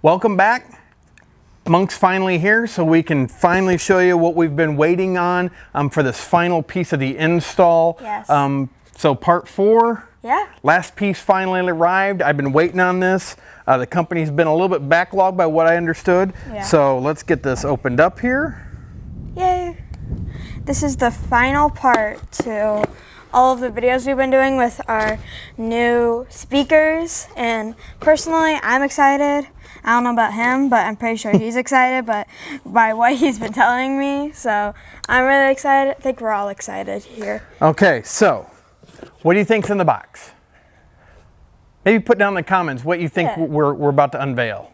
Welcome back. Monk's finally here, so we can finally show you what we've been waiting on for this final piece of the install. Yes. So part 4. Yeah. Last piece finally arrived. I've been waiting on this. The company's been a little bit backlogged by what I understood. Yeah. So let's get this opened up here. Yay. This is the final part to all of the videos we've been doing with our new speakers. And personally, I'm excited. I don't know about him, but I'm pretty sure he's excited but by what he's been telling me. So I'm really excited. I think we're all excited here. Okay, so what do you think's in the box? Maybe put down in the comments what you think we're about to unveil.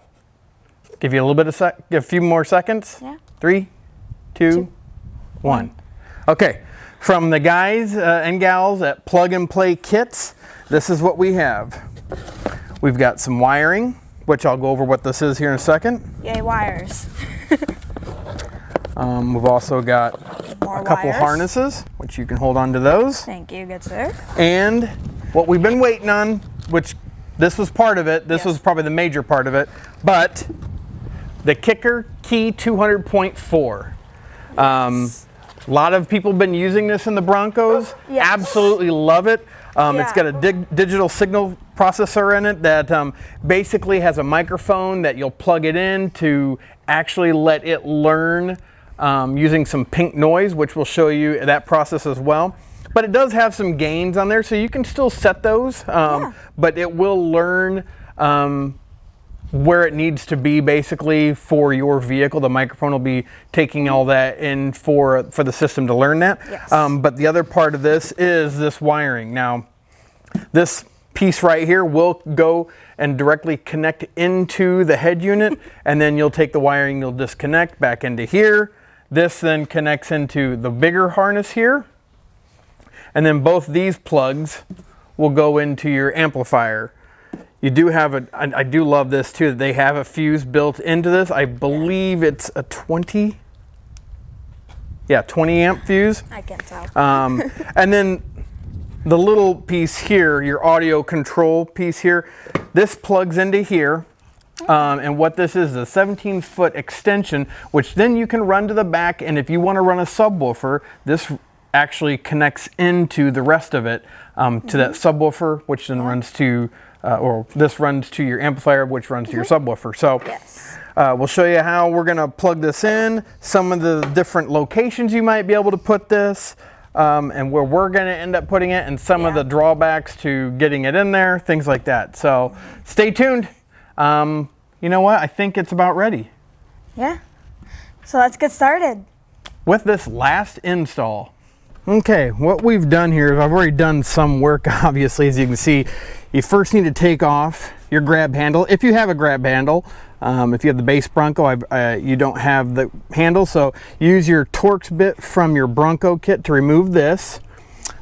Give you a little bit of a few more seconds. Yeah. 3, 2, 1. Okay, from the guys and gals at Plug and Play Kits, this is what we have. We've got some wiring, which I'll go over what this is here in a second. Yay, wires. We've also got More a couple wires. harnesses, which you can hold on to those. Thank you, good sir. And what we've been waiting on, which this was part of it, this was probably the major part of it, but the Kicker Key 200.4. A lot of people have been using this in the Broncos. Yes. Absolutely love it. It's got a digital signal processor in it that basically has a microphone that you'll plug it in to actually let it learn using some pink noise, which will show you that process as well. But it does have some gains on there, so you can still set those, but it will learn where it needs to be basically for your vehicle. The microphone will be taking all that in for the system to learn that. Yes. But the other part of this is this wiring. Now, this piece right here will go and directly connect into the head unit, and then you'll take the wiring, you'll disconnect back into here. This then connects into the bigger harness here, and then both these plugs will go into your amplifier. You do have I do love this too, that they have a fuse built into this. I believe it's a 20 amp fuse. I can't tell. And then the little piece here, your audio control piece here, this plugs into here. And what this is a 17-foot extension, which then you can run to the back, and if you want to run a subwoofer, this actually connects into the rest of it to that subwoofer, which then runs to or this runs to your amplifier, which runs to your subwoofer. So we'll show you how we're going to plug this in, some of the different locations you might be able to put this, and where we're going to end up putting it, and some of the drawbacks to getting it in there, things like that. So stay tuned. You know what? I think it's about ready. Yeah. So let's get started with this last install. Okay, what we've done here is I've already done some work, obviously, as you can see. You first need to take off your grab handle, if you have a grab handle. If you have the base Bronco, you don't have the handle, so use your Torx bit from your Bronco kit to remove this.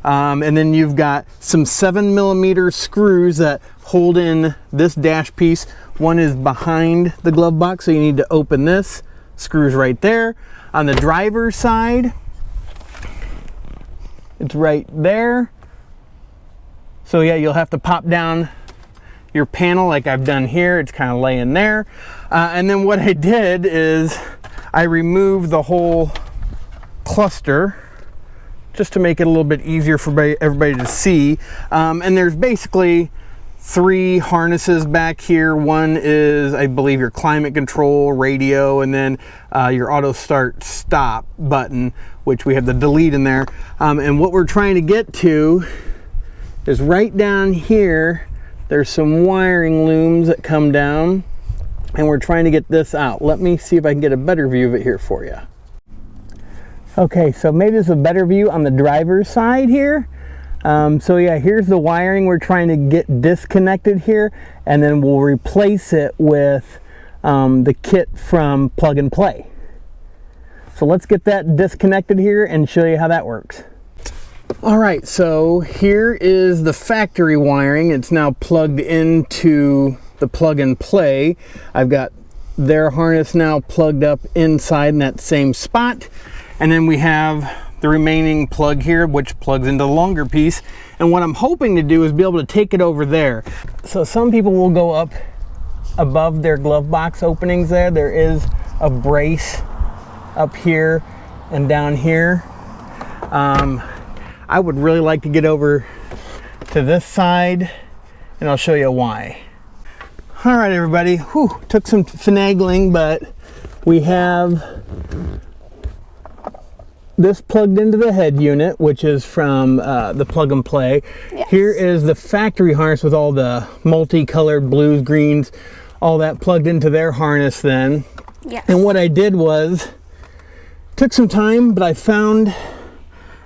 And then you've got some 7mm screws that hold in this dash piece. One is behind the glove box, so you need to open this. Screws right there. On the driver's side, it's right there. So yeah, you'll have to pop down your panel like I've done here. It's kind of laying there. And then what I did is I removed the whole cluster just to make it a little bit easier for everybody to see. And there's basically 3 harnesses back here. One is, I believe, your climate control, radio, and then your auto start stop button, which we have the delete in there. And what we're trying to get to is right down here. There's some wiring looms that come down, and we're trying to get this out. Let me see if I can get a better view of it here for you. Okay, so maybe there's a better view on the driver's side here. So yeah, here's the wiring we're trying to get disconnected here, and then we'll replace it with the kit from Plug and Play. So let's get that disconnected here and show you how that works. All right, so here is the factory wiring. It's now plugged into the Plug and Play. I've got their harness now plugged up inside in that same spot. And then we have the remaining plug here, which plugs into the longer piece. And what I'm hoping to do is be able to take it over there. So some people will go up above their glove box openings there is a brace up here and down here. I would really like to get over to this side, and I'll show you why. All right, everybody. Whew, took some finagling, but we have this plugged into the head unit, which is from the plug and play. Yes. Here is the factory harness with all the multicolored blues, greens, all that plugged into their harness then. Yes. And what I did was, took some time, but I found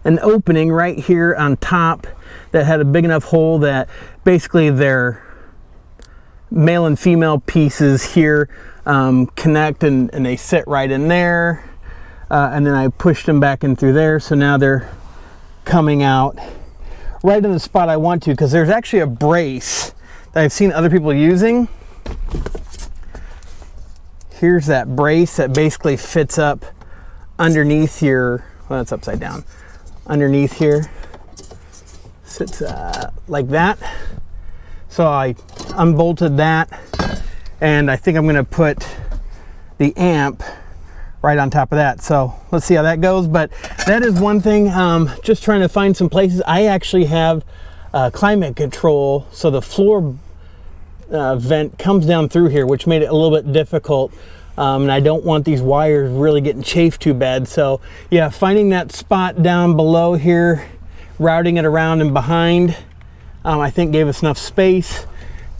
an opening right here on top that had a big enough hole that basically their male and female pieces here connect, and they sit right in there. And then I pushed them back in through there, so now they're coming out right in the spot I want to, because there's actually a brace that I've seen other people using. Here's that brace that basically fits up underneath your, well, it's upside down, underneath here, sits like that. So I unbolted that, and I think I'm going to put the amp right on top of that. So let's see how that goes. But that is one thing, just trying to find some places. I actually have climate control, so the floor vent comes down through here, which made it a little bit difficult. And I don't want these wires really getting chafed too bad. So yeah, finding that spot down below here, routing it around and behind, I think gave us enough space.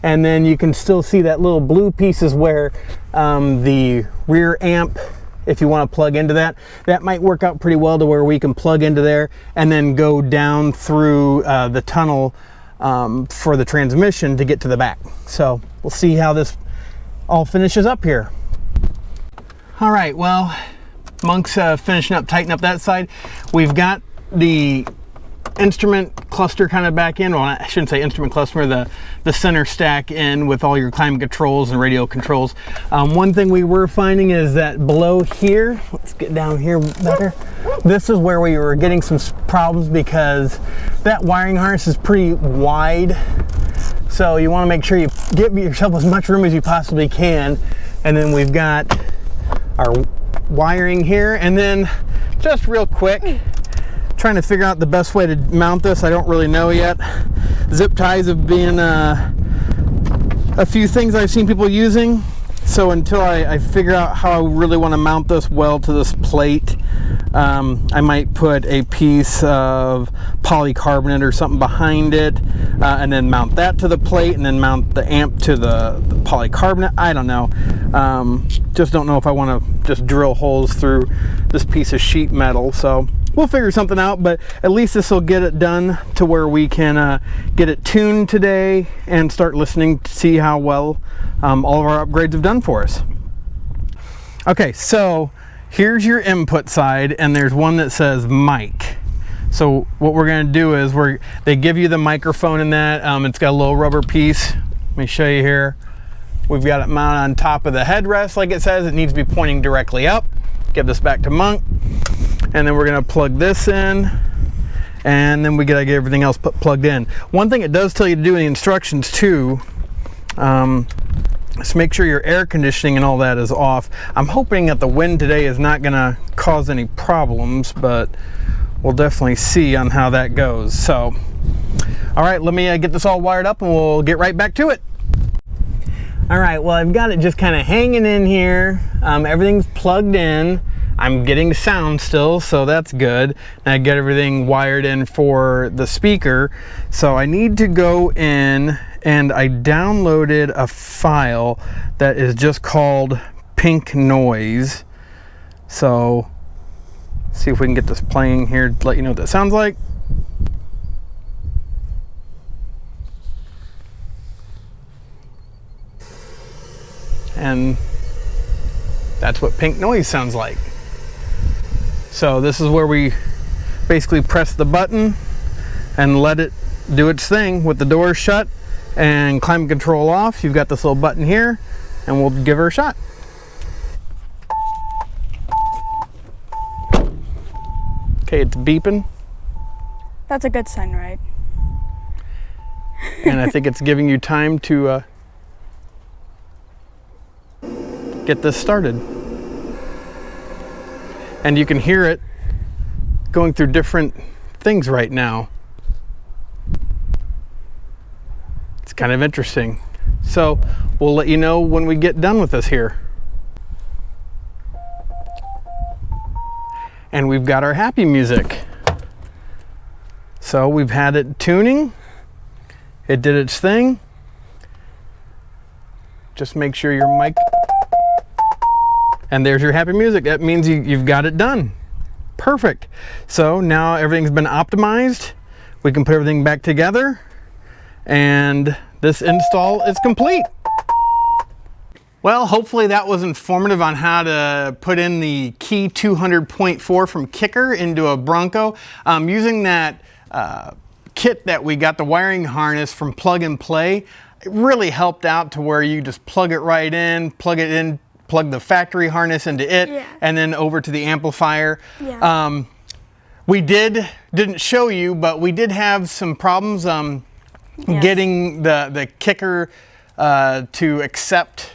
And then you can still see that little blue piece is where the rear amp, if you want to plug into that, that might work out pretty well to where we can plug into there and then go down through the tunnel for the transmission to get to the back. So we'll see how this all finishes up here. All right, well, Monk's finishing up, tightening up that side. We've got the instrument cluster kind of back in. Well, I shouldn't say instrument cluster, the center stack in with all your climate controls and radio controls. One thing we were finding is that below here, let's get down here better. This is where we were getting some problems because that wiring harness is pretty wide. So you want to make sure you give yourself as much room as you possibly can. And then we've got our wiring here, and then just real quick, trying to figure out the best way to mount this. I don't really know yet. Zip ties have been a few things I've seen people using, so until I figure out how I really want to mount this well to this plate, I might put a piece of polycarbonate or something behind it, and then mount that to the plate, and then mount the amp to the polycarbonate. I don't know. Just don't know if I want to just drill holes through this piece of sheet metal. So we'll figure something out, but at least this will get it done to where we can get it tuned today and start listening to see how well all of our upgrades have done for us. Okay, so here's your input side, and there's one that says mic. So what we're going to do is they give you the microphone in that. It's got a little rubber piece. Let me show you here. We've got it mounted on top of the headrest like it says. It needs to be pointing directly up. Give this back to Monk. And then we're going to plug this in. And then we got to get everything else plugged in. One thing it does tell you to do in the instructions too, is make sure your air conditioning and all that is off. I'm hoping that the wind today is not going to cause any problems, but we'll definitely see on how that goes. So, all right, let me get this all wired up and we'll get right back to it. All right, well, I've got it just kind of hanging in here. Everything's plugged in. I'm getting sound still, so that's good. And I get everything wired in for the speaker. So I need to go in, and I downloaded a file that is just called Pink Noise. So see if we can get this playing here to let you know what that sounds like. And that's what Pink Noise sounds like. So this is where we basically press the button and let it do its thing with the doors shut and climate control off. You've got this little button here, and we'll give her a shot. Okay, it's beeping. That's a good sign, right? And I think it's giving you time to get this started. And you can hear it going through different things right now. It's kind of interesting. So we'll let you know when we get done with this here. And we've got our happy music. So we've had it tuning. It did its thing. Just make sure your mic, and there's your happy music. That means you've got it done. Perfect. So now everything's been optimized. We can put everything back together, and this install is complete. Well, hopefully that was informative on how to put in the key 200.4 from Kicker into a Bronco. Using that kit that we got, the wiring harness from Plug and Play, it really helped out to where you just plug it right in, plug the factory harness into it, and then over to the amplifier. Yeah. We didn't show you, but we did have some problems getting the Kicker to accept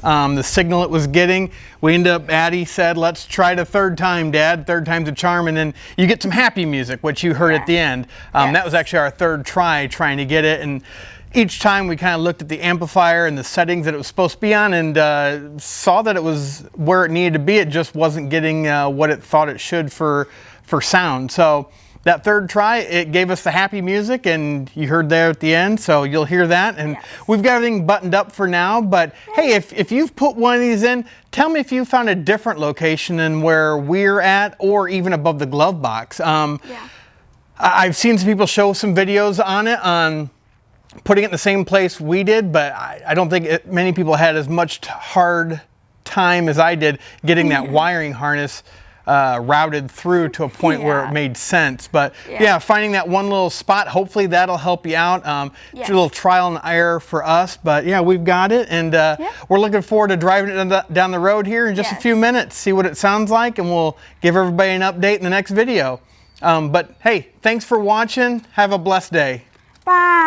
the signal it was getting. We ended up, Addie said, let's try it a third time, Dad. Third time's a charm, and then you get some happy music, which you heard at the end. That was actually our third try trying to get it, and each time we kind of looked at the amplifier and the settings that it was supposed to be on, and saw that it was where it needed to be. It just wasn't getting what it thought it should for sound. So that third try, it gave us the happy music, and you heard there at the end, so you'll hear that. And we've got everything buttoned up for now, but hey, if you've put one of these in, tell me if you found a different location than where we're at, or even above the glove box. I've seen some people show some videos on it, on putting it in the same place we did, but I don't think many people had as much hard time as I did getting that wiring harness routed through to a point where it made sense. But finding that one little spot, hopefully that'll help you out. It's a little trial and error for us, but yeah, we've got it, and we're looking forward to driving it down the road here in just a few minutes, see what it sounds like, and we'll give everybody an update in the next video. But hey, thanks for watching. Have a blessed day. Bye.